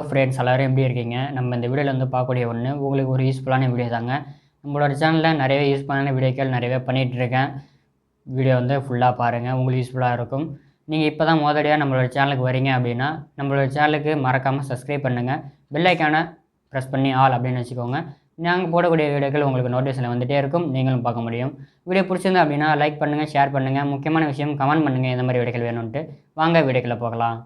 Friends எல்லோரும் எப்படி இருக்கீங்க? நம்ம இந்த வீடியோவில் வந்து பார்க்கக்கூடிய ஒன்று உங்களுக்கு ஒரு யூஸ்ஃபுல்லான வீடியோ தாங்க. நம்மளோட சேனலில் நிறையவே யூஸ்ஃபுல்லான வீடியோக்கள் நிறையவே பண்ணிகிட்ருக்கேன். வீடியோ வந்து ஃபுல்லாக பாருங்கள், உங்களுக்கு யூஸ்ஃபுல்லாக இருக்கும். நீங்கள் இப்போ தான் முதலடியாக நம்மளோட சேனலுக்கு வரீங்க அப்படின்னா நம்மளோட சேனலுக்கு மறக்காமல் சப்ஸ்கிரைப் பண்ணுங்கள். பெல் ஐக்கானை ப்ரெஸ் பண்ணி ஆல் அப்படின்னு வச்சுக்கோங்க. நாங்கள் போடக்கூடிய வீடியோக்கள் உங்களுக்கு நோட்டிஃபிகேஷன் வந்துகிட்டே இருக்கும், நீங்களும் பார்க்க முடியும். வீடியோ பிடிச்சிருந்தா அப்படின்னா லைக் பண்ணுங்கள், ஷேர் பண்ணுங்கள், முக்கியமான விஷயம் கமெண்ட் பண்ணுங்கள் எந்த மாதிரி வீடியோக்கள் வேணும்ன்ட்டு. வாங்க வீடியோக்களை போகலாம்.